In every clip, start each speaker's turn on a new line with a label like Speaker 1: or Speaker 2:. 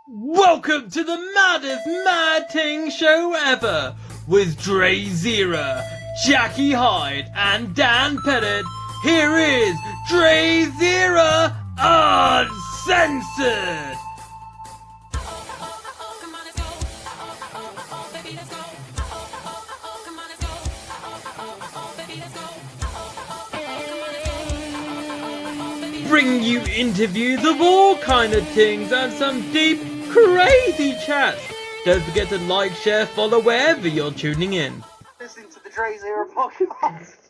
Speaker 1: Welcome to the maddest mad ting show ever with DrayZera, Jackie Hyde and Dan Pettit. Here is DrayZera Uncensored. Bring you interviews of all kind of things and some deep, crazy chats. Don't forget to like, share, follow wherever you're tuning in.
Speaker 2: Listening to the DrayZera podcast.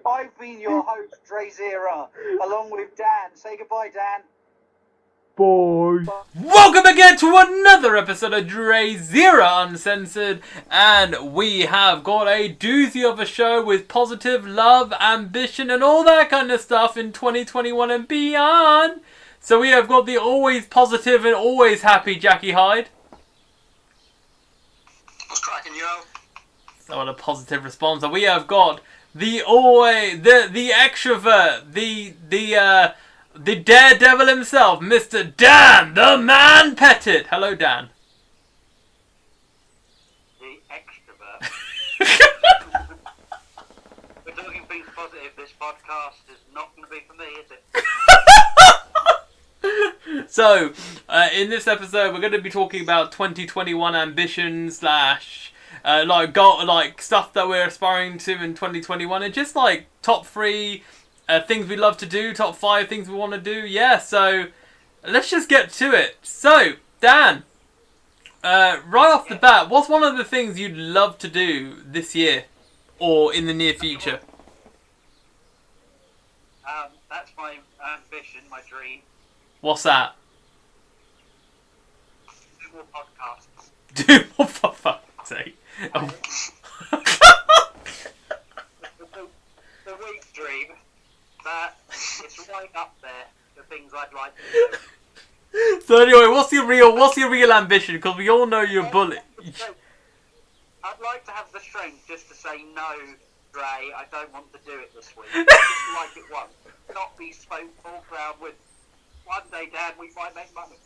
Speaker 2: I've been your host, DrayZera, along with Dan. Say goodbye, Dan.
Speaker 1: Bye. Welcome again to another episode of DrayZera Uncensored, and we have got a doozy of a show with positive love, ambition, and all that kind of stuff in 2021 and beyond. So we have got the always positive and always happy Jackie Hyde.
Speaker 3: What's cracking, yo?
Speaker 1: So what a positive response. And we have got the always the extrovert, the daredevil himself, Mr. Dan, the man Pettit. Hello, Dan.
Speaker 3: The extrovert. We're talking things positive. This podcast is not going to be for me, is it?
Speaker 1: So, in this episode, we're going to be talking about 2021 ambitions / like stuff that we're aspiring to in 2021, and just like top 3 things we love to do, top 5 things we want to do. Yeah, so let's just get to it. So, Dan, right off the bat, what's one of the things you'd love to do this year or in the near future?
Speaker 3: That's my ambition, my dream.
Speaker 1: What's that?
Speaker 3: Do more podcasts.
Speaker 1: Do more, for fuck's sake. Oh.
Speaker 3: The week dream, that it's right up there, the things I'd like to do.
Speaker 1: So anyway, what's your real ambition? Because we all know you're a bullet.
Speaker 3: I'd like to have the strength just to say no, Dre, I don't want to do it this week. Just like it once. Not be so full ground with one day, Dad, we might make money.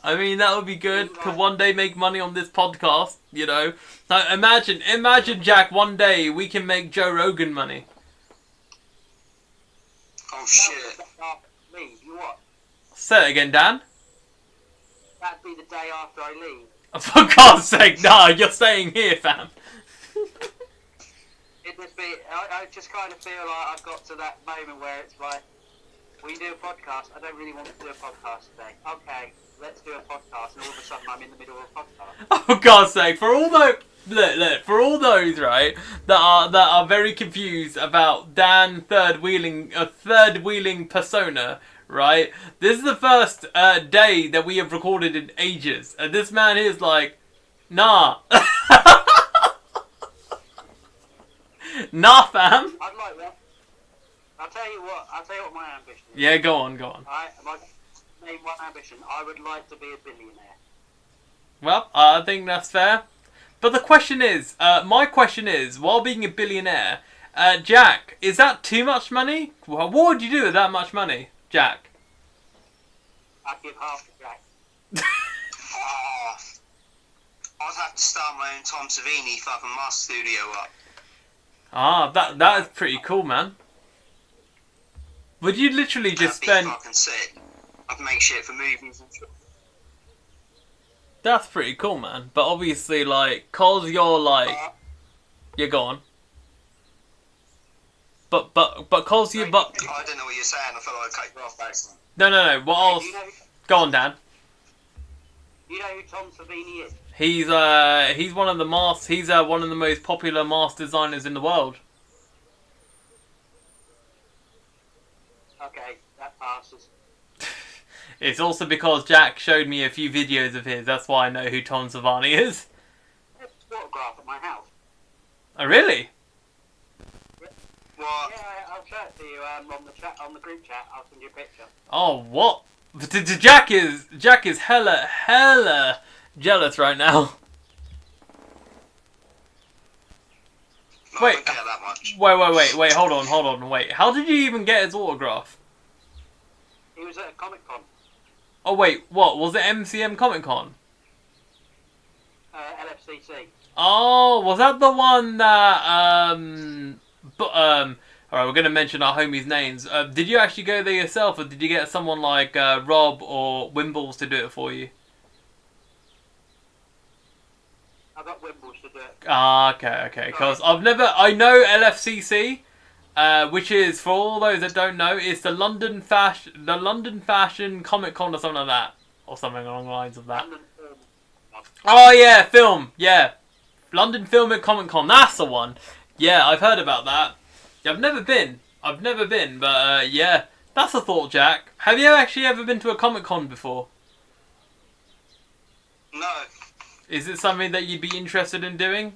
Speaker 1: I mean, that would be good to one day make money on this podcast, you know. Now, imagine, Jack, one day we can make Joe Rogan money.
Speaker 3: Oh shit. Leave, you what?
Speaker 1: Say it again, Dan.
Speaker 3: That'd be the day after I leave.
Speaker 1: For God's sake, nah, you're staying here, fam.
Speaker 3: It would be, I just kind of feel like I've got to that moment where it's like, we do a podcast, I don't really want to do a podcast today. Okay, let's do a podcast, and all of a sudden I'm in the middle of a podcast.
Speaker 1: Oh, for God's sake, for all those, look, for all those, right, that are very confused about Dan third wheeling persona, right, this is the first day that we have recorded in ages, and this man is like, nah. Nah, fam.
Speaker 3: I'd like that. I'll tell you what my ambition is.
Speaker 1: Yeah, go on.
Speaker 3: My main one ambition, I would like to be a billionaire.
Speaker 1: Well, I think that's fair. But the question is, my question is, while being a billionaire, Jack, is that too much money? What would you do with that much money, Jack?
Speaker 3: I'd give half to Jack.
Speaker 4: I'd have to start my own Tom Savini fucking master studio up.
Speaker 1: Ah, that is pretty cool, man. Would you literally just
Speaker 4: That'd
Speaker 1: spend...
Speaker 4: be fucking sick. I'd make shit for movies and shit.
Speaker 1: That's pretty cool, man. But obviously, like, cause you're like... You're gone. But cause you... But...
Speaker 4: I don't know what you're saying. I felt like I cut you off by accident.
Speaker 1: No. What else? Go on, Dan.
Speaker 3: You know who Tom Savini is?
Speaker 1: He's one of the one of the most popular mask designers in the world.
Speaker 3: Okay, that passes.
Speaker 1: It's also because Jack showed me a few videos of his. That's why I know who Tom Savini is.
Speaker 3: There's a photograph at my house.
Speaker 1: Oh, really?
Speaker 4: What?
Speaker 3: Yeah, I'll show it to you on the group chat. I'll send you a picture.
Speaker 1: Oh, what? Jack is hella jealous right now.
Speaker 4: No,
Speaker 1: Wait.
Speaker 4: I don't care that much.
Speaker 1: Wait, hold on, wait. How did you even get his autograph?
Speaker 3: He was at a Comic Con.
Speaker 1: Oh wait, what was it? MCM Comic Con?
Speaker 3: LFCC.
Speaker 1: Oh, was that the one that Alright, we're gonna mention our homies' names. Did you actually go there yourself, or did you get someone like Rob or Wimbles to do it for you?
Speaker 3: I got Wimbles to do it.
Speaker 1: Ah, okay. Because I know LFCC, which is, for all those that don't know, it's the London Fashion Comic Con or something like that, or something along the lines of that.
Speaker 3: London Film.
Speaker 1: Oh yeah, film, yeah, London Film and Comic Con. That's the one. Yeah, I've heard about that. Yeah, I've never been, but yeah, that's a thought, Jack. Have you actually ever been to a Comic Con before?
Speaker 4: No.
Speaker 1: Is it something that you'd be interested in doing?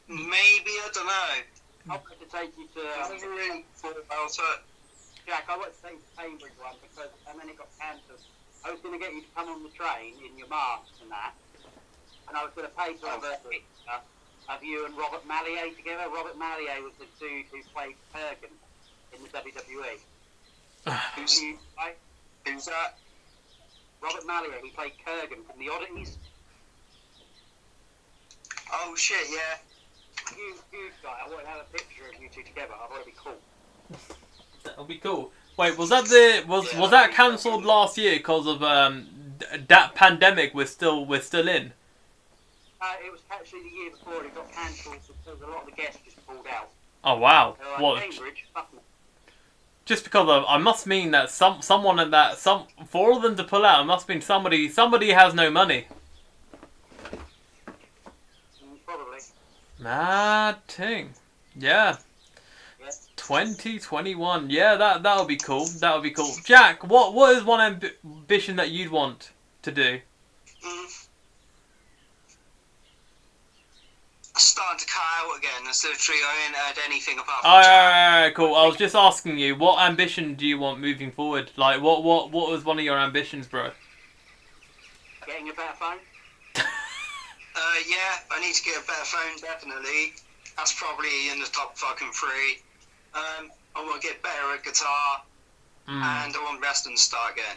Speaker 4: Maybe, I don't know.
Speaker 3: I'd like to take you to.
Speaker 4: I never really thought about it.
Speaker 3: Jack, I went to take the Cambridge one because, and then it got cancelled. I was going to get you to come on the train in your mask and that, and I was going to pay to have a picture of you and Robert Mallier together. Robert Mallier was the dude who played Kurgan in the WWE.
Speaker 4: Who's that?
Speaker 3: Robert Mallier, he played Kurgan from the Oddities.
Speaker 4: Oh shit, yeah.
Speaker 3: Huge guy. I want to have a picture of you two together. I thought it'd be cool.
Speaker 1: That'll be cool. Wait, was that was that cancelled last year because of that pandemic we're still in?
Speaker 3: It was actually the year before it got cancelled because a lot of the guests just pulled out.
Speaker 1: Oh wow!
Speaker 3: What? Cambridge,
Speaker 1: just because of, I must mean that someone at that for all of them to pull out, it must mean somebody has no money.
Speaker 3: Probably.
Speaker 1: Mad thing. Yeah. 2021. Yeah, that'll be cool. That'll be cool. Jack, what is one ambition that you'd want to do?
Speaker 4: Starting to cut out again. That's literally, I ain't heard anything apart from
Speaker 1: Alright, cool. I was just asking you, what ambition do you want moving forward? Like, what was one of your ambitions, bro?
Speaker 3: Getting a better phone?
Speaker 4: Yeah, I need to get a better phone, definitely. That's probably in the top fucking 3. I want to get better at guitar, and I want wrestling to start again.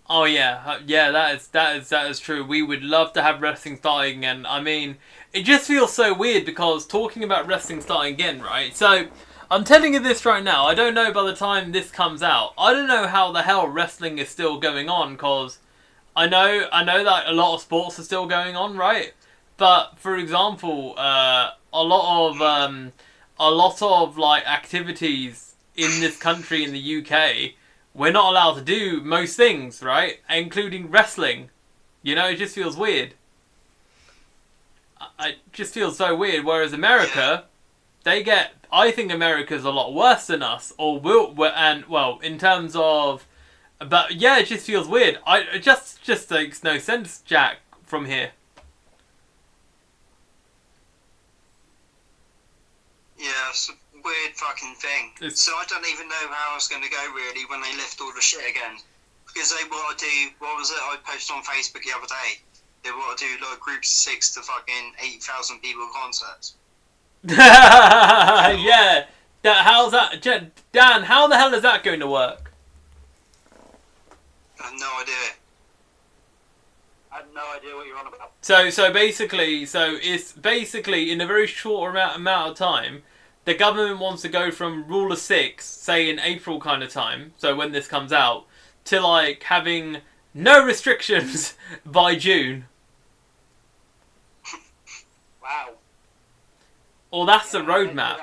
Speaker 1: Oh yeah, that is true. We would love to have wrestling starting again. I mean, it just feels so weird because talking about wrestling starting again, right? So, I'm telling you this right now. I don't know by the time this comes out. I don't know how the hell wrestling is still going on, because I know that a lot of sports are still going on, right? But for example, a lot of like activities in this country, in the UK, we're not allowed to do most things, right? Including wrestling. You know, it just feels weird. It just feels so weird. Whereas America, I think America's a lot worse than us, in terms of, but yeah, it just feels weird. It just makes no sense, Jack, from here.
Speaker 4: Yeah, it's a weird fucking thing. So I don't even know how it's going to go, really, when they lift all the shit again. Because they want to do, what was it I posted on Facebook the other day? They want to do like groups of 6 to fucking 8,000 people concerts.
Speaker 1: Yeah. How's that? Dan, how the hell is that going to work?
Speaker 4: I have no idea.
Speaker 3: I have no idea what you're on about.
Speaker 1: So it's basically in a very short amount of time, the government wants to go from rule of 6, say in April kind of time, so when this comes out, to like having no restrictions by June.
Speaker 3: Wow.
Speaker 1: Or that's the roadmap.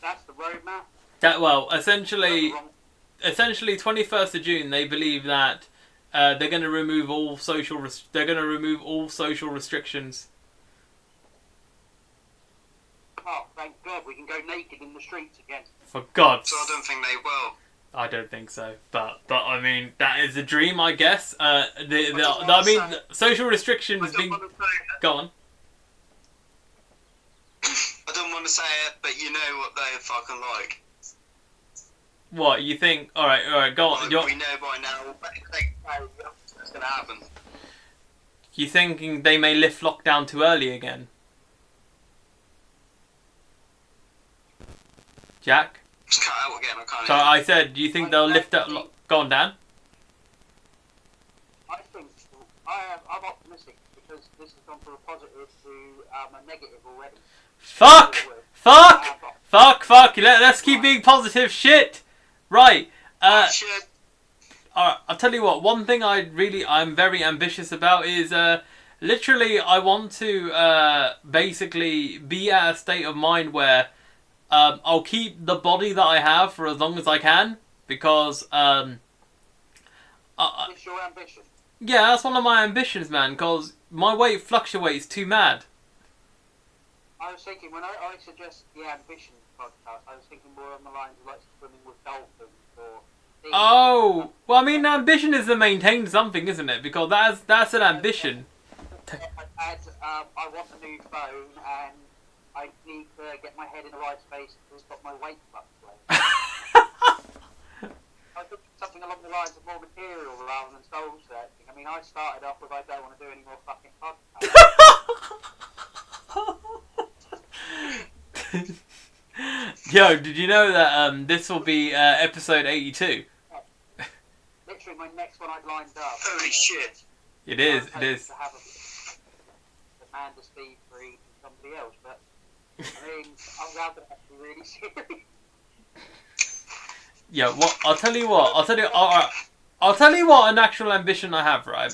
Speaker 3: That's the roadmap?
Speaker 1: Essentially 21st of June, they believe that they're going to remove all social restrictions.
Speaker 3: Oh, thank God, we can go naked in the streets again.
Speaker 1: For God's
Speaker 4: So I don't think they will.
Speaker 1: I don't think so, but I mean that is a dream, I guess. The social restrictions being. Go on.
Speaker 4: I don't want to say it, but you know what they're fucking like.
Speaker 1: What you think? All right, go on.
Speaker 4: Like, we know by now what's going to happen.
Speaker 1: You thinking they may lift lockdown too early again? Jack?
Speaker 4: Just cut out again. I can't.
Speaker 1: So I said, do you think they'll lift up? Go on, Dan.
Speaker 3: I think I'm optimistic because this has gone from a positive to a negative already.
Speaker 1: Fuck! Let's keep being positive. Shit. Right.
Speaker 4: Shit.
Speaker 1: Alright, I'll tell you what, one thing I'm very ambitious about is, literally, I want to, basically be at a state of mind where, I'll keep the body that I have for as long as I can, because,
Speaker 3: It's your ambition.
Speaker 1: yeah, that's one of my ambitions, man, because my weight fluctuates too mad.
Speaker 3: I was thinking, when I suggest the ambition podcast, I was thinking more on the lines of like swimming with dolphins or...
Speaker 1: Oh, well, I mean, ambition is to maintain something, isn't it? Because that's an ambition.
Speaker 3: I want a new phone and I need to get my head in the right space to stop my weight fluctuating. I think something along the lines of more material rather than soul searching. I mean, I started off with I don't want to do any more fucking podcasts.
Speaker 1: Yo, did you know that this will be episode 82?
Speaker 3: Literally, my next one I'd lined up.
Speaker 4: Holy shit.
Speaker 1: It is.
Speaker 3: To have a man to speak for each and somebody else, but I mean, I'm glad that that's really serious.
Speaker 1: Yeah, well, I'll tell you what an actual ambition I have, right?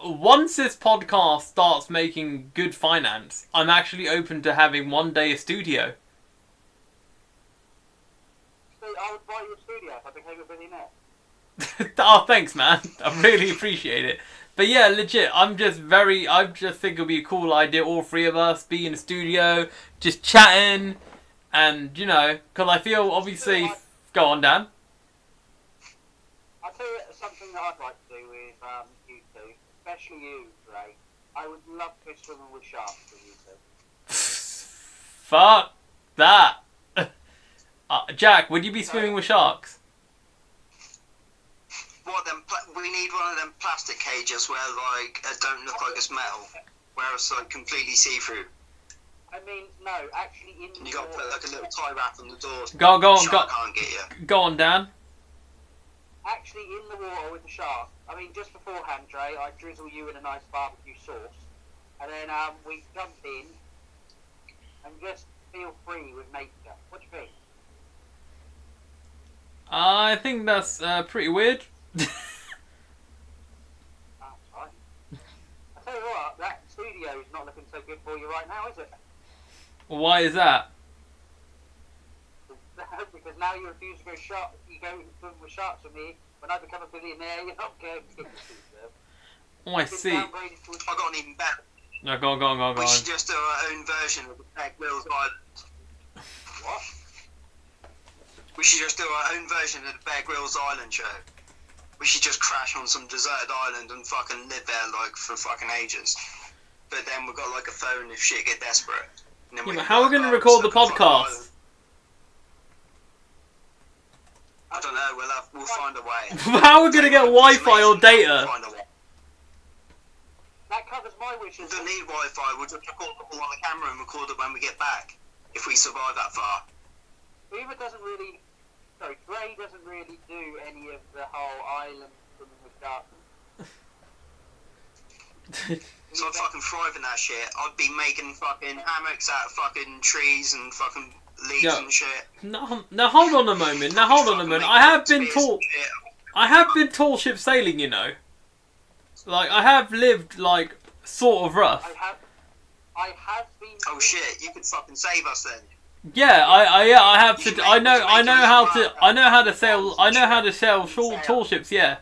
Speaker 1: Once this podcast starts making good finance, I'm actually open to having one day a studio.
Speaker 3: I would buy you a studio if I became a billionaire.
Speaker 1: Oh, thanks, man. I really appreciate it. But yeah, legit, I just think it'll be a cool idea, all three of us be in a studio, just chatting, and, you know, because I feel, obviously... Go on, Dan.
Speaker 3: I'll tell you something that I'd like to do with you two, especially you, Dre. I would love to go swimming with sharks with you two.
Speaker 1: Fuck that. Jack, would you be swimming with sharks?
Speaker 4: We need one of them plastic cages where like it don't look like it's metal, where it's like completely see-through.
Speaker 3: I mean, no, actually in the
Speaker 4: You got to put like a little tie wrap on the door.
Speaker 1: Can't
Speaker 4: get you.
Speaker 1: Go on, Dan.
Speaker 3: Actually in the water with the shark. I mean, just beforehand, Dre, I drizzle you in a nice barbecue sauce, and then we jump in and just feel free with nature. What do you think?
Speaker 1: I think that's pretty weird.
Speaker 3: That's fine. I tell you what, that studio is not looking so good for you right now, is it?
Speaker 1: Why is that?
Speaker 3: Because now you refuse to go shark. You go swim with sharks with me. When I become a billionaire, you're not going to get the studio.
Speaker 1: Oh, I see.
Speaker 4: I got an even better.
Speaker 1: No, go on.
Speaker 4: We should just do our own version of the Bear Grylls Island.
Speaker 3: What?
Speaker 4: We should just do our own version of the Bear Grylls Island show. We should just crash on some deserted island and fucking live there like for fucking ages. But then we've got like a phone if shit get desperate.
Speaker 1: Yeah, but how are we going to record the podcast?
Speaker 4: I don't know. We'll find a way.
Speaker 1: How are we going to get Wi-Fi or data?
Speaker 3: That covers my wishes.
Speaker 4: We don't need Wi-Fi. We'll just record it all on the camera and record it when we get back. If we survive that far.
Speaker 3: Dre doesn't really do any of the whole island swimming with sharks.
Speaker 4: So I'd fucking thrive in that shit. I'd be making fucking hammocks out of fucking trees and fucking leaves and shit.
Speaker 1: Now hold on a moment. I have been tall ship sailing, you know. Like, I have lived, like, sort of rough.
Speaker 3: I have been...
Speaker 4: Oh shit, you could fucking save us then.
Speaker 1: Yeah, I have to. I know how to sail tall ships. Yeah.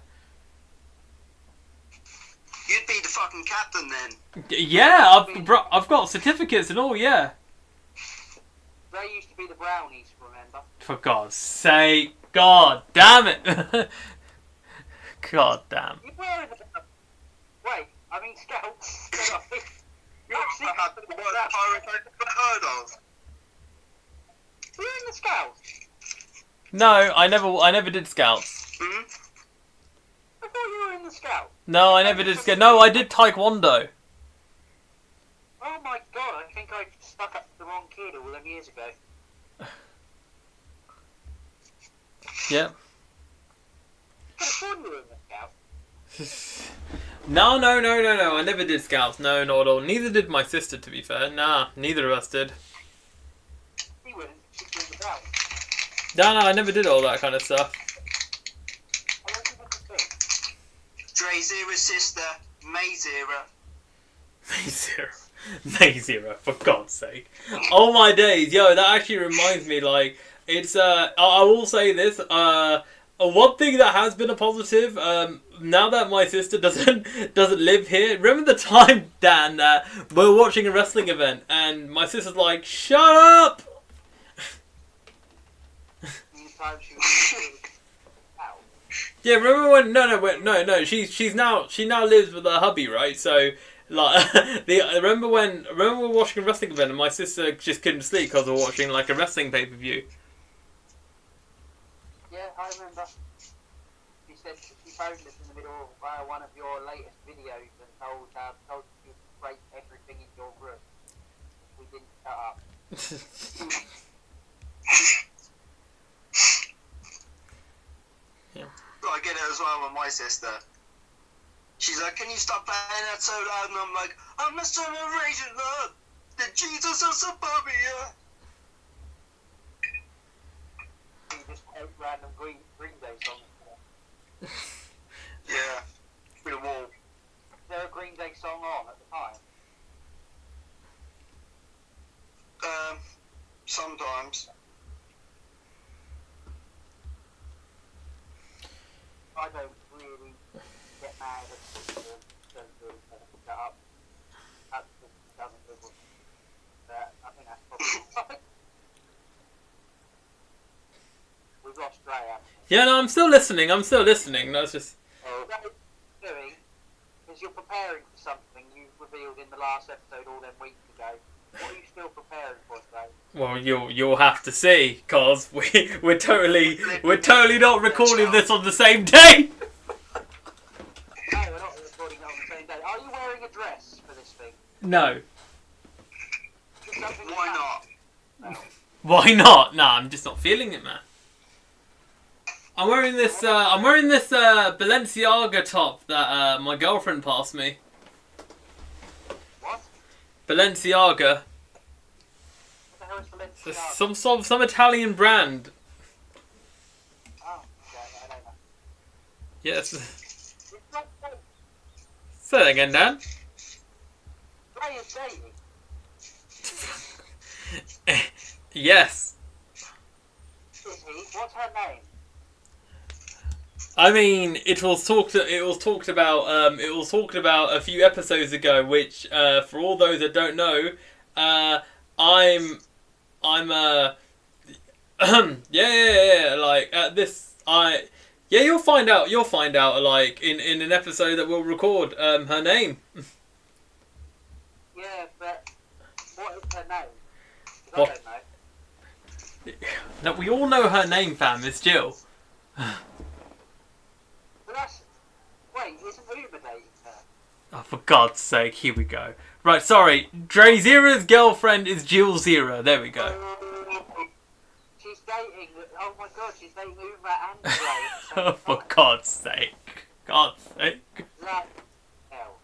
Speaker 4: You'd be the fucking captain then.
Speaker 1: Yeah, I've got certificates and all. Yeah.
Speaker 3: They used to be the brownies, remember?
Speaker 1: For God's sake! God damn it! God damn.
Speaker 3: You were in the... Wait, I mean scouts. You're actually
Speaker 4: that pirate I've never heard of.
Speaker 3: Were you in the scouts?
Speaker 1: No, I never did scouts.
Speaker 3: I thought you were in the scouts.
Speaker 1: No, I never did scouts. No, I did taekwondo.
Speaker 3: Oh my god, I think I stuck up to the wrong kid all them years ago.
Speaker 1: Yep.
Speaker 3: Could have sworn you were in the Scouts.
Speaker 1: No, I never did Scouts. No, not at all. Neither did my sister, to be fair. Nah, neither of us did.
Speaker 3: She wouldn't. She's in the Scouts.
Speaker 1: No, I never did all that kind of stuff.
Speaker 3: I don't think that's a thing.
Speaker 4: DrayZera's sister, MayZera.
Speaker 1: May0, for God's sake. Oh my days, yo, that actually reminds me, like, it's, I will say this, one thing that has been a positive, now that my sister doesn't live here, remember the time, Dan, that we were watching a wrestling event, and my sister's like, shut up! Yeah, remember when, no, she now lives with her hubby, right, so, like, remember when we were watching a wrestling event and my sister just couldn't sleep because we were watching, like, a wrestling pay-per-view?
Speaker 3: Yeah, I remember. She said she phoned us in the middle of one of your latest videos and told you to break everything in your room. We didn't shut up.
Speaker 1: Yeah.
Speaker 4: I get it as well with my sister. She's like, can you stop playing that so loud? And I'm like, I'm a celebration, Lord. The Jesus of Suburbia.
Speaker 3: You just take random Green Day songs.
Speaker 4: Yeah, through the wall.
Speaker 3: Is there a Green Day song on at the time?
Speaker 4: Sometimes.
Speaker 3: I don't really get mad at people who don't do it up. That just doesn't live with that. I think that's probably we've lost Dre, haven't we?
Speaker 1: Yeah, no, I'm still listening, that's just...
Speaker 3: What you're doing is you're preparing for something you revealed in the last episode all them weeks ago. What are you still preparing for, Dre?
Speaker 1: Well, you'll have to see, cause we're totally not recording this on the same day.
Speaker 3: No, we're not recording it on the same day. Are you wearing a dress for this thing?
Speaker 1: No.
Speaker 3: Just something
Speaker 4: Why not?
Speaker 3: No.
Speaker 1: Why not? Nah, I'm just not feeling it, man. I'm wearing this Balenciaga top that my girlfriend passed me.
Speaker 3: What?
Speaker 1: Balenciaga.
Speaker 3: What the hell is Balenciaga?
Speaker 1: Some Italian brand.
Speaker 3: Oh, okay, I don't know.
Speaker 1: Yes.
Speaker 3: It's not fake.
Speaker 1: Say that again, Dan.
Speaker 3: Dre is dating.
Speaker 1: Yes.
Speaker 3: Is he? What's her name?
Speaker 1: I mean, it was talked about a few episodes ago, which for all those that don't know, I'm like at this you'll find out like in an episode that we'll record her name.
Speaker 3: Yeah, but what is her name? 'Cause
Speaker 1: What?
Speaker 3: I don't know.
Speaker 1: Now, we all know her name, fam. It's Jill.
Speaker 3: But that's... Wait, isn't Uber dating her?
Speaker 1: Oh, for God's sake, here we go. Right, sorry. DrayZera's girlfriend is Jill Zera. There we go.
Speaker 3: She's dating... Oh my god, she's dating Uber and Dre at the same
Speaker 1: Oh, for
Speaker 3: time.
Speaker 1: God's sake. God's sake.
Speaker 3: That... hell.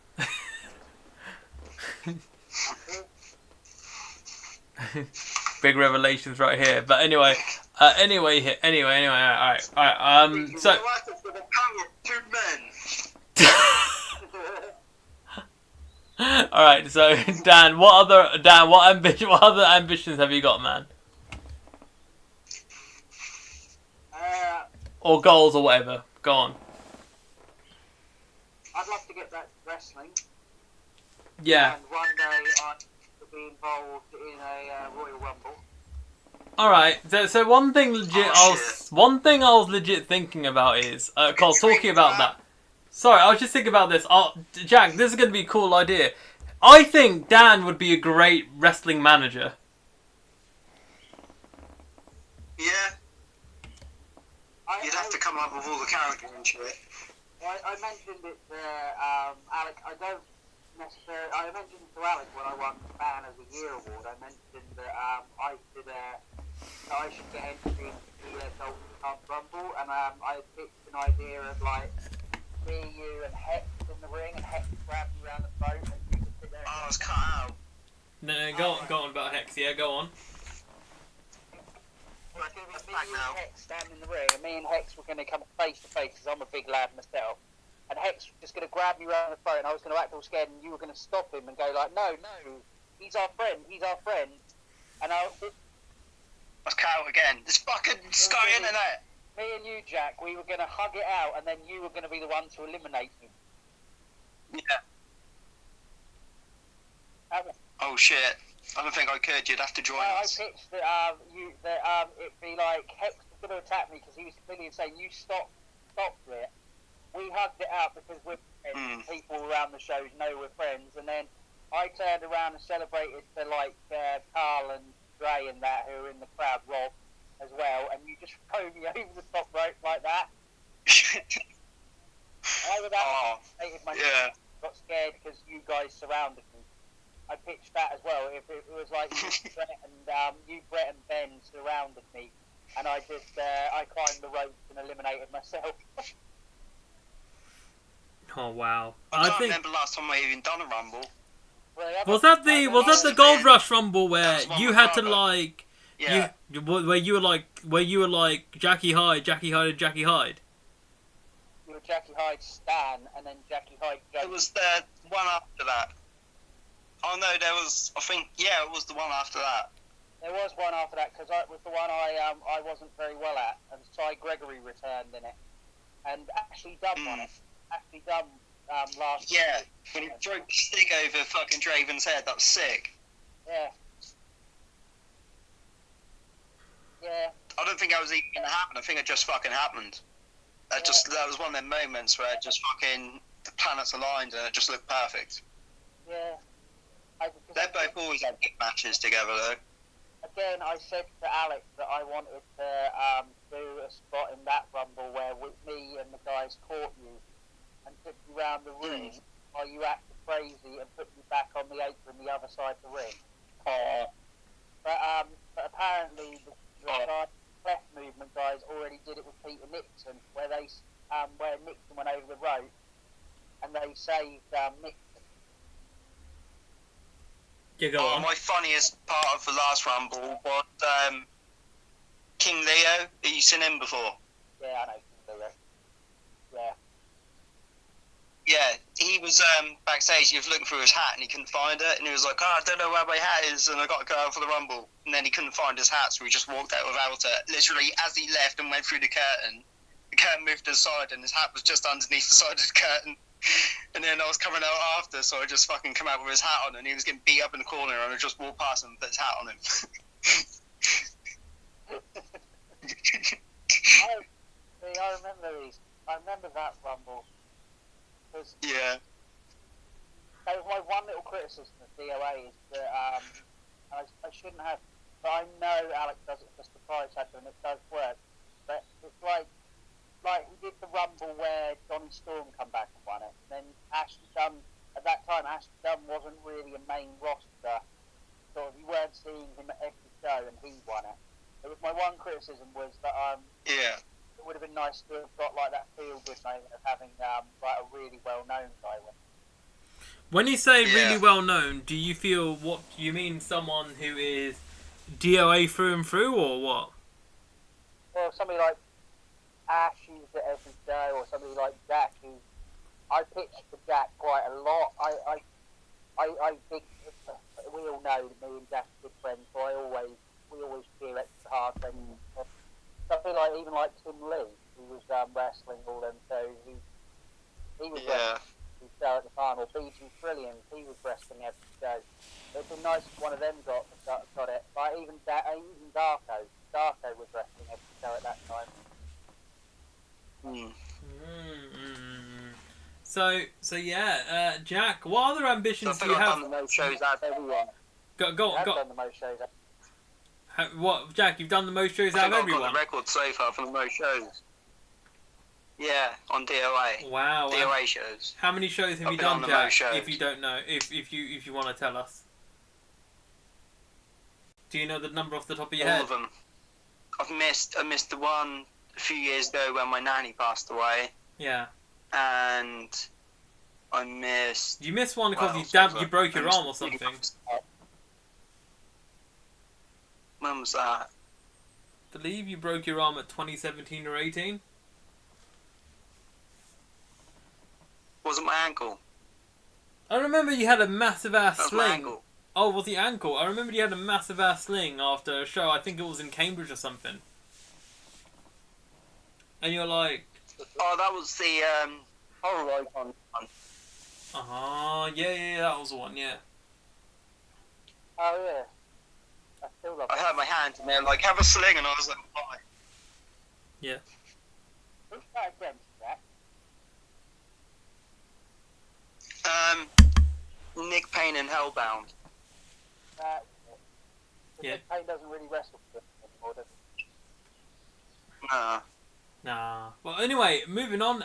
Speaker 1: Big revelations right here. But anyway, anyway, alright. So...
Speaker 4: You're working for the power of two men.
Speaker 1: Alright, so Dan, what other ambitions have you got, man? Or goals or whatever. Go on.
Speaker 3: I'd love to get back to wrestling.
Speaker 1: Yeah.
Speaker 3: And one day I could be involved in a Royal Rumble.
Speaker 1: Alright, so one thing I was legit thinking about is, cause talking about that. Sorry, I was just thinking about this. Jack, this is going to be a cool idea. I think Dan would be a great wrestling manager.
Speaker 4: Yeah. You'd have to come up with all the characters and shit.
Speaker 3: I mentioned it to Alec. I don't necessarily. I mentioned it to Alec when I won Fan of the Year award. I mentioned that I should get entry into the Golden Cup Rumble, and I pitched an idea of like me, you, and Hex in the ring, and Hex grabbed you around the throat, and you could sit there.
Speaker 4: Oh, I was cut out.
Speaker 1: No, go on about Hex. Yeah, go on.
Speaker 3: Well, me, you, and Hex stand in the ring, and me and Hex were going to come face to face because I'm a big lad myself. And Hex was just going to grab me around the throat, and I was going to act all scared, and you were going to stop him and go like, no, he's our friend. And I
Speaker 4: was cut out again. This fucking Sky Internet.
Speaker 3: Me and you, Jack, we were going to hug it out, and then you were going to be the one to eliminate him.
Speaker 4: Yeah. Oh shit. I don't think I could. You'd have to join us.
Speaker 3: I pitched that it'd be like Hex was going to attack me because he was familiar saying, you stop it. We hugged it out because we're friends. People around the shows know we're friends. And then I turned around and celebrated for like Carl and Dre and that who were in the crowd, Rob, as well. And you just throw me over the top rope like that. I would have got scared because you guys surrounded me. I pitched that as well. If it was like you, Brett and Ben surrounded me, and I climbed the ropes and eliminated myself.
Speaker 1: Oh wow!
Speaker 4: I can't remember last time I even done a rumble.
Speaker 1: Was that the Gold Rush Rumble where you had to like where you were like Jackie Hyde?
Speaker 3: You were Jackie Hyde Stan, and then Jackie Hyde.
Speaker 4: It was the one after that. Oh no, there was. I think it was the one after that.
Speaker 3: There was one after that because it was the one I wasn't very well at, and Cy Gregory returned in it, and Ashley Dunn won it. Ashley Dunn last.
Speaker 4: Yeah, when he broke the stick over fucking Draven's head, that was sick.
Speaker 3: Yeah. Yeah.
Speaker 4: I don't think that was even gonna happen. I think it just fucking happened. That was one of them moments where it just fucking the planets aligned and it just looked perfect.
Speaker 3: Yeah.
Speaker 4: They're both always had good matches together, though.
Speaker 3: Again, I said to Alex that I wanted to do a spot in that rumble where me and the guys caught you and took you around the ring while you acted crazy and put you back on the apron the other side of the ring. But apparently the left movement guys already did it with Peter Nixon, where Nixon went over the rope and they saved Nixon.
Speaker 1: Yeah, go on.
Speaker 4: My funniest part of the last rumble was King Leo. Have you seen him before?
Speaker 3: Yeah, I know King Leo. Yeah.
Speaker 4: Yeah, he was backstage. He was looking through his hat and he couldn't find it, and he was like, "Oh, I don't know where my hat is," and I got to go out for the rumble. And then he couldn't find his hat, so he just walked out without it. Literally, as he left and went through the curtain moved to the side, and his hat was just underneath the side of the curtain. And then I was coming out after, so I just fucking come out with his hat on, and he was getting beat up in the corner, and I just walked past him and put his hat on him.
Speaker 3: I remember these. I remember that rumble.
Speaker 4: Yeah.
Speaker 3: That was my one little criticism of DOA is that I shouldn't have, but I know Alex does it for surprise factor, and it does work. But it's like he did the rumble where Johnny Storm come back and won it. And then Ashley Dunn, at that time, Ashley Dunn wasn't really a main roster. So you weren't seeing him at every show, and he won it. It was my one criticism was that it would have been nice to have got like that feel-good moment of having like a really well-known guy win.
Speaker 1: When you say really well-known, do you feel what you mean? Someone who is DOA through and through, or what?
Speaker 3: Well, somebody like Ash, who's at every show, or somebody like Jack, who I pitched for Jack quite a lot. I think we all know that me and Jack are good friends, so we always cheer extra hard when something like even like Tim Lee, who was wrestling all them shows. He was wrestling every show at the time, or BG Trillion, he was wrestling every show. It'd be nice if one of them got it. Like even Darko was wrestling every show at that time.
Speaker 1: So yeah, Jack, what other ambitions do you have?
Speaker 3: I've done the most shows out of everyone.
Speaker 1: Go on.
Speaker 3: I've done the most shows.
Speaker 1: What, Jack? You've done the most shows out of everyone.
Speaker 4: I've got the record so far for the most shows. Yeah, on DOA.
Speaker 1: Wow.
Speaker 4: DOA shows.
Speaker 1: How many shows have you done, Jack? If you don't know, if you want to tell us, do you know the number off the top of your head?
Speaker 4: All of them. I missed the one a few years ago when my nanny passed away,
Speaker 1: Yeah.
Speaker 4: and I missed.
Speaker 1: You missed one because
Speaker 4: Well,
Speaker 1: you broke your arm or something.
Speaker 4: When was that?
Speaker 1: I believe you broke your arm at 2017 or 18.
Speaker 4: Was it my ankle?
Speaker 1: I remember you had a massive ass
Speaker 4: That was my
Speaker 1: sling.
Speaker 4: ankle.
Speaker 1: Oh, was the ankle? I remember you had a massive ass sling after a show. I think it was in Cambridge or something. And you're like,
Speaker 4: Oh, that was the horror icon one.
Speaker 1: yeah, that was the one, yeah.
Speaker 3: Oh yeah. I still love
Speaker 4: I hurt my hand and they're like, have a sling, and I was like, why?
Speaker 1: Yeah.
Speaker 3: Who's that against that?
Speaker 4: Nick Payne and Hellbound.
Speaker 1: Yeah.
Speaker 3: Nick Payne doesn't really wrestle for it anymore, does he?
Speaker 1: Nah. Well, anyway, moving on.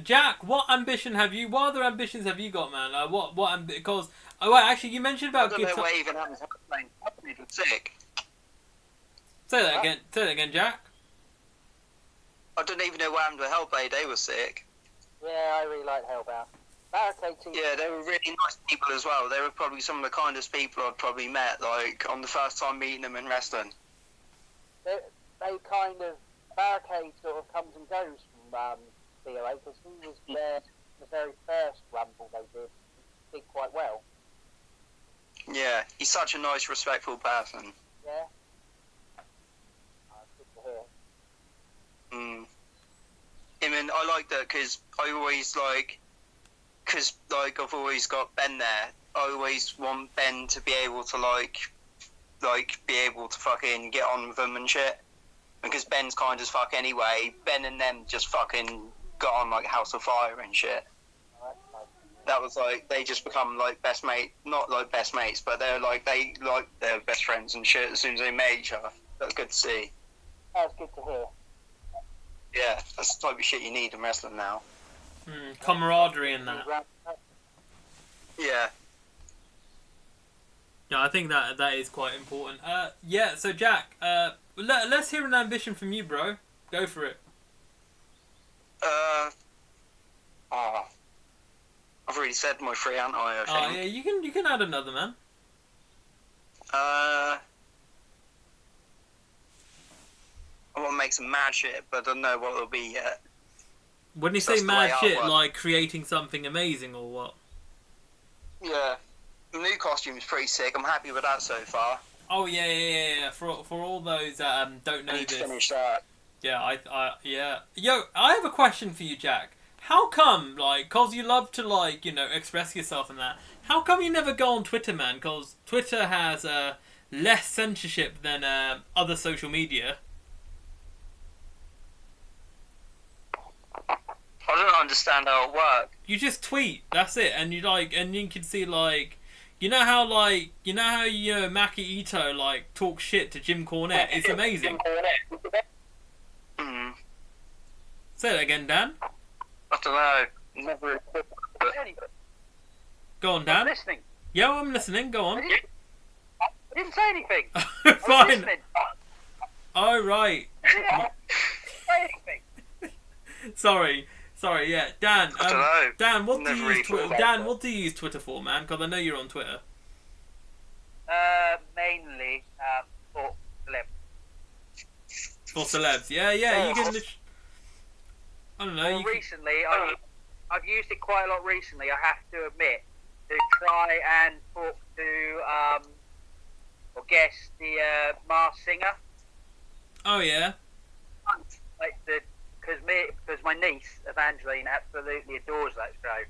Speaker 1: Jack, what other ambitions have you got, man? Because, oh wait, actually, you mentioned
Speaker 4: I
Speaker 1: about
Speaker 4: don't know
Speaker 1: guitar.
Speaker 4: what even happened to playing. I've been sick.
Speaker 1: Say that again, Jack.
Speaker 4: I don't even know what happened to Hellblade. They were sick.
Speaker 3: Yeah, I really like Hellbound. Barricade TV.
Speaker 4: Yeah, they were really nice people as well. They were probably some of the kindest people I'd probably met, like, on the first time meeting them in wrestling.
Speaker 3: They kind of, Barricade sort of comes and goes from BOA, because he was there the very first Rumble they did quite well.
Speaker 4: Yeah, he's such a nice, respectful person.
Speaker 3: Yeah. Good to hear.
Speaker 4: I mean, I like that because I always I've always got Ben there. I always want Ben to be able to be able to fucking get on with them and shit. Because Ben's kind as fuck anyway. Ben and them just fucking got on like House of Fire and shit. That was like, they just become like best mate, not like best mates, but they're best friends and shit as soon as they met each other. That's good to see.
Speaker 3: That's good to hear.
Speaker 4: Yeah, that's the type of shit you need in wrestling now.
Speaker 1: Camaraderie in that.
Speaker 4: Yeah.
Speaker 1: Yeah, I think that is quite important. Yeah, so Jack, let's hear an ambition from you, bro. Go for it.
Speaker 4: I've already said my three, haven't I think.
Speaker 1: Oh yeah, you can add another, man.
Speaker 4: I want to make some mad shit, but I don't know what it'll be yet.
Speaker 1: When you
Speaker 4: So
Speaker 1: say
Speaker 4: that's the
Speaker 1: mad
Speaker 4: way
Speaker 1: shit,
Speaker 4: I work.
Speaker 1: like creating something amazing or what?
Speaker 4: Yeah. The new costume is pretty sick. I'm happy with that so far.
Speaker 1: Oh yeah. For all those that don't know
Speaker 4: I need to
Speaker 1: this,
Speaker 4: finish that.
Speaker 1: yeah, yeah. Yo, I have a question for you, Jack. How come, like, cause you love to express yourself and that? How come you never go on Twitter, man? Cause Twitter has less censorship than other social media.
Speaker 4: I don't understand how it works.
Speaker 1: You just tweet, that's it, and you can see you know how Maki Ito talks shit to Jim Cornette. It's amazing. Say that again, Dan.
Speaker 4: I don't know. Never.
Speaker 1: Go on, Dan.
Speaker 3: I'm listening.
Speaker 1: Yeah, I'm listening. Go on.
Speaker 3: I didn't say anything. I was
Speaker 1: Fine.
Speaker 3: listening.
Speaker 1: Oh right.
Speaker 3: I didn't say anything.
Speaker 1: Sorry. Yeah, Dan.
Speaker 4: I don't know.
Speaker 1: Dan, what do you
Speaker 4: Never really
Speaker 1: use
Speaker 4: thought
Speaker 1: Twitter?
Speaker 4: about
Speaker 1: Dan,
Speaker 4: that.
Speaker 1: what do you use Twitter for, man? Because I know you're on Twitter.
Speaker 3: Mainly for celeb.
Speaker 1: For celebs. Yeah. You can. I don't know.
Speaker 3: Well,
Speaker 1: You can,
Speaker 3: recently, I've used it quite a lot recently, I have to admit, to try and talk to, or guess the Mars Singer.
Speaker 1: oh yeah.
Speaker 3: Because my niece, Evangeline, absolutely adores that show.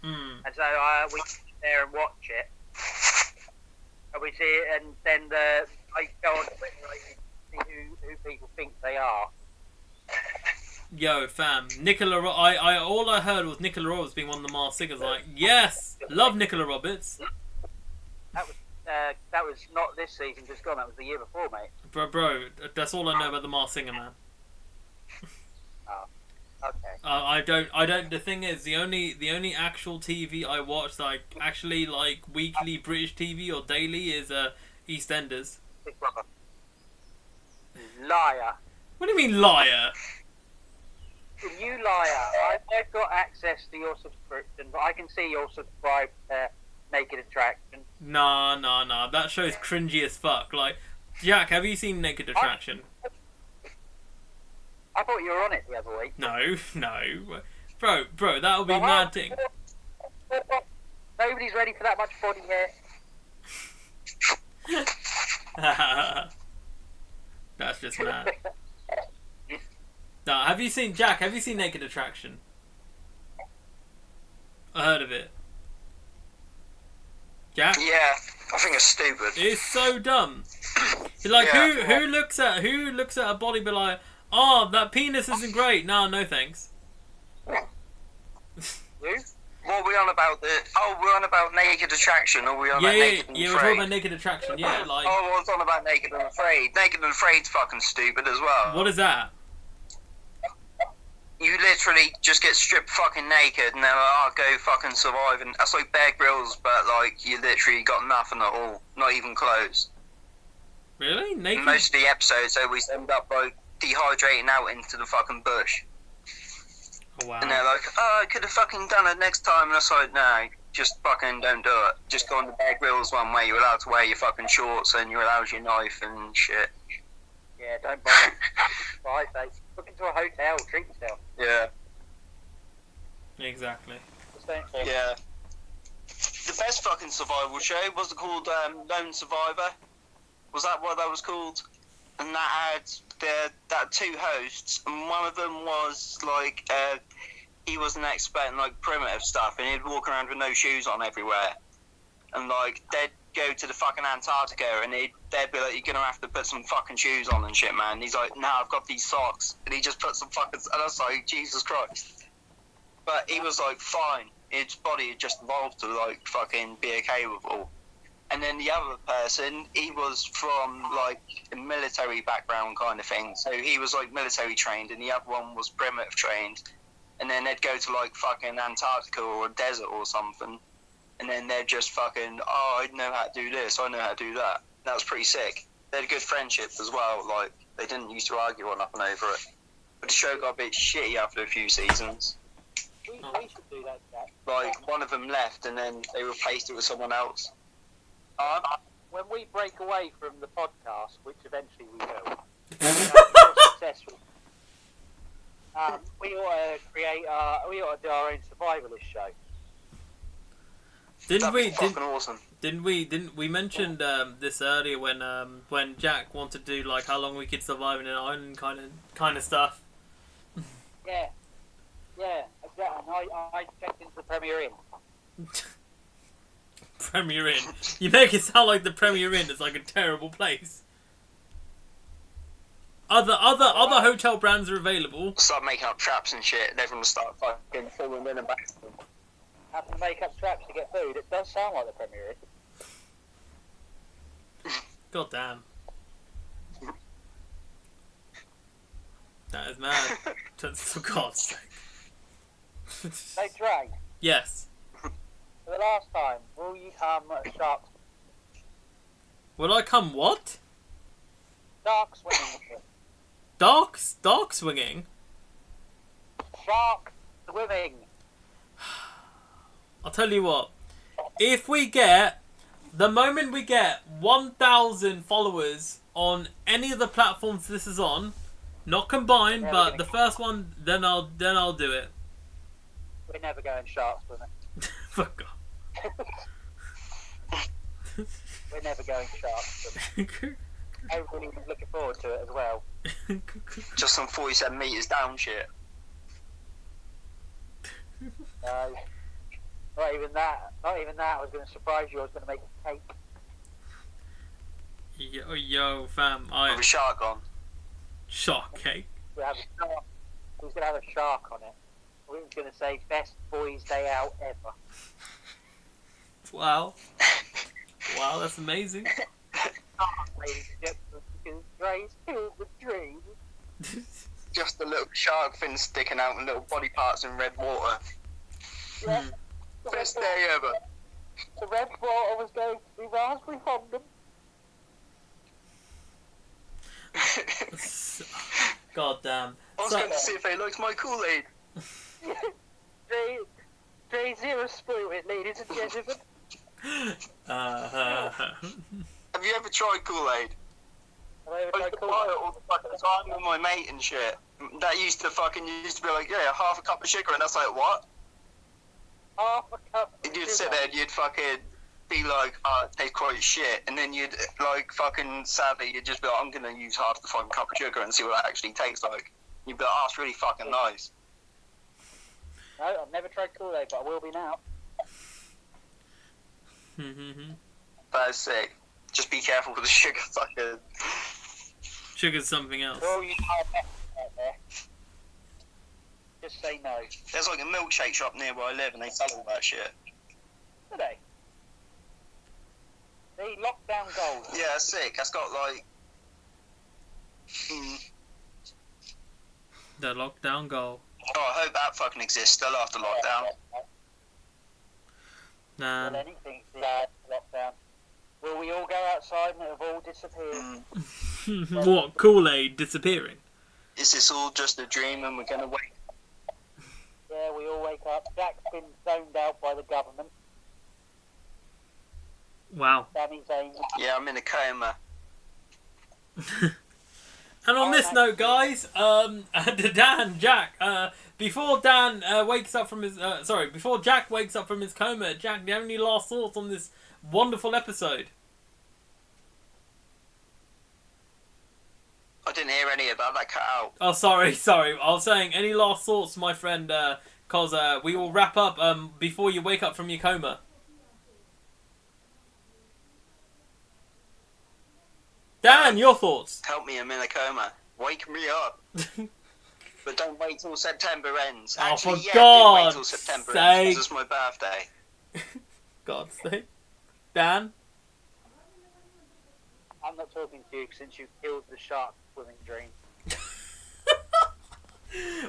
Speaker 3: And so we sit there and watch it. And we see it, and then I go on Twitter and see who people think they are.
Speaker 1: Yo, fam, Nicola. All I heard was Nicola Roberts being one of the Mars Singers. Like, yes, love Nicola Roberts.
Speaker 3: That was not this season, just gone. That was the year before, mate.
Speaker 1: Bro, that's all I know about the Mars Singer, man.
Speaker 3: Okay.
Speaker 1: I don't. The thing is, the only actual TV I watch, actually weekly British TV or daily, is EastEnders.
Speaker 3: Big brother. Liar.
Speaker 1: What do you mean liar?
Speaker 3: I've got access to your subscription, but I can see you're subscribed to Naked Attraction.
Speaker 1: No, that show's cringy as fuck. Like, Jack, have you seen Naked Attraction?
Speaker 3: I thought you were on it the other week.
Speaker 1: No. Bro, that would be mad thing.
Speaker 3: Nobody's ready for that much body hair.
Speaker 1: That's just mad. No, have you seen Naked Attraction? I heard of it. Jack?
Speaker 4: Yeah, I think it's stupid.
Speaker 1: It's so dumb. Like,
Speaker 4: Yeah.
Speaker 1: who looks at a body be like, oh, that penis isn't great. No thanks.
Speaker 3: You?
Speaker 4: What are we on about? We're on about Naked Attraction, or we on
Speaker 1: Yeah,
Speaker 4: about Naked and
Speaker 1: we're
Speaker 4: Afraid?
Speaker 1: talking about Naked Attraction. Yeah, like.
Speaker 4: Oh, I was on about Naked and Afraid. Naked and Afraid's fucking stupid as well.
Speaker 1: What is that?
Speaker 4: You literally just get stripped fucking naked and they're like, oh, go fucking survive. And that's like Bear Grylls, but like, you literally got nothing at all. Not even clothes.
Speaker 1: Really? Naked?
Speaker 4: Most of the episodes always end up like dehydrating out into the fucking bush.
Speaker 1: Oh, wow.
Speaker 4: And they're like, oh, I could have fucking done it next time. And I was like, no, just fucking don't do it. Just go on the Bear Grylls one where you're allowed to wear your fucking shorts and you're allowed your knife and shit.
Speaker 3: Yeah, don't bother. Bye, face. Look into a hotel, treat yourself.
Speaker 4: Yeah.
Speaker 1: Exactly.
Speaker 3: Just don't care.
Speaker 4: Yeah. The best fucking survival show was it called Lone Survivor? Was that what that was called? And that had two hosts, and one of them was like he was an expert in like primitive stuff, and he'd walk around with no shoes on everywhere, and like they'd go to the fucking Antarctica, and they'd be like, you're gonna have to put some fucking shoes on and shit, man. And he's like, nah, I've got these socks, and he just put some fucking, and I was like, Jesus Christ. But he was like, fine. His body had just evolved to like fucking be okay with all. And then the other person, he was from like a military background kind of thing. So he was like military trained, and the other one was primitive trained. And then they'd go to like fucking Antarctica or a desert or something. And then they'd just fucking, oh, I know how to do this, I know how to do that. That was pretty sick. They had a good friendship as well. Like, they didn't used to argue or nothing over it. But the show got a bit shitty after a few seasons.
Speaker 3: We should do that, Jack.
Speaker 4: Like, one of them left, and then they replaced it with someone else.
Speaker 3: When we break away from the podcast, which eventually we will, we're successful. We ought to do our own survivalist show.
Speaker 1: Didn't
Speaker 4: Awesome.
Speaker 1: we mentioned this earlier when Jack wanted to do like how long we could survive in an island kind of stuff.
Speaker 3: Yeah, exactly. I checked into the Premier Inn.
Speaker 1: Premier Inn. You make it sound like the Premier Inn is like a terrible place. Other hotel brands are available.
Speaker 4: Start making up traps and shit, and everyone will start fucking falling in and back to them.
Speaker 3: Having to make up traps to get food. It does sound like the Premier Inn.
Speaker 1: God damn. That is mad. For God's sake.
Speaker 3: Hey, Dre,
Speaker 1: Yes.
Speaker 3: for the last time, will you come shark
Speaker 1: Will I come what?
Speaker 3: swimming?
Speaker 1: Dark swinging?
Speaker 3: Shark swimming.
Speaker 1: I'll tell you what. The moment we get 1,000 followers on any of the platforms this is on, not combined, but the first one, then I'll do it.
Speaker 3: We're never going shark swimming.
Speaker 1: Fuck off.
Speaker 3: We're never going shark swimming. Everybody's looking forward to it as well.
Speaker 4: Just some 47 metres down shit.
Speaker 3: No. Not even that. I was going to surprise you. I was going to make a cake.
Speaker 1: Yo, fam,
Speaker 4: With a shark on.
Speaker 1: Shark cake.
Speaker 3: We have a shark. We was going to have a shark on it. We was going to say best boys' day out ever.
Speaker 1: Wow. Wow, that's amazing.
Speaker 3: Ladies and gentlemen, because Dre's filled with dreams.
Speaker 4: Just a little shark fin sticking out and little body parts in red water.
Speaker 3: Yeah.
Speaker 4: Best day ever.
Speaker 3: The red water was going to be raspberry fondant.
Speaker 1: God damn.
Speaker 4: I was going to see if they liked my Kool-Aid.
Speaker 3: DrayZera Spirit, ladies and gentlemen.
Speaker 4: Have you ever tried Kool-Aid?
Speaker 3: Have I ever
Speaker 4: I used
Speaker 3: tried
Speaker 4: to buy
Speaker 3: Kool-Aid?
Speaker 4: it all the fucking time with my mate and shit. That used to be like, yeah, half a cup of sugar, and that's like, what?
Speaker 3: Half a cup of
Speaker 4: And you'd
Speaker 3: sugar.
Speaker 4: sit there and you'd fucking be like, oh, it tastes quite shit. And then you'd, like, fucking sadly, you'd just be like, I'm gonna use half the fucking cup of sugar and see what that actually tastes like. You'd be like, oh, it's really fucking nice.
Speaker 3: No, I've never tried Kool-Aid, but I will be now.
Speaker 4: That is sick. Just be careful with the sugar fucking...
Speaker 1: Sugar's something else.
Speaker 3: For all you diabetics out there, just say no.
Speaker 4: There's like a milkshake shop near where I live and they sell all that shit.
Speaker 3: Do they? The lockdown gold.
Speaker 4: Yeah, that's sick. That's got like...
Speaker 1: The lockdown goal.
Speaker 4: Oh, I hope that fucking exists still after lockdown.
Speaker 1: Nah.
Speaker 3: Well, anything's the lockdown. Will we all go outside and it have all disappeared?
Speaker 1: What? Kool-Aid disappearing?
Speaker 4: Is this all just a dream and we're gonna wake?
Speaker 3: Yeah, we all wake up. Jack's been zoned out by the government.
Speaker 1: Wow.
Speaker 3: Danny's aim.
Speaker 4: Yeah, I'm in a coma.
Speaker 1: And on this note, guys, Dan, Jack, before Dan wakes up from his, before Jack wakes up from his coma, Jack, do you have any last thoughts on this wonderful episode?
Speaker 4: I didn't hear any of that. That cut out.
Speaker 1: Oh, sorry. I was saying, any last thoughts, my friend, because we will wrap up before you wake up from your coma. Dan, your thoughts?
Speaker 4: Help me, I'm in a coma. Wake me up. But don't wait till September ends.
Speaker 1: Oh,
Speaker 4: Actually,
Speaker 1: for
Speaker 4: yeah, do wait
Speaker 1: God's
Speaker 4: till September
Speaker 1: sake.
Speaker 4: ends because it's my birthday.
Speaker 1: God's sake. Dan?
Speaker 3: I'm not talking to you since you killed the shark swimming dream.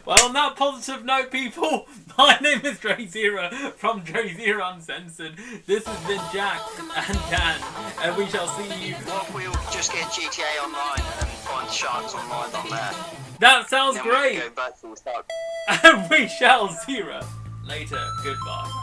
Speaker 1: Well, on that positive note, people, my name is DrayZera from DrayZera Uncensored. This has been Jack and Dan, and we shall see you.
Speaker 4: What if we'll just get GTA Online and find sharks online on there?
Speaker 1: That sounds
Speaker 4: Then
Speaker 1: great.
Speaker 4: we can go back to the start.
Speaker 1: And we shall see you later. Goodbye.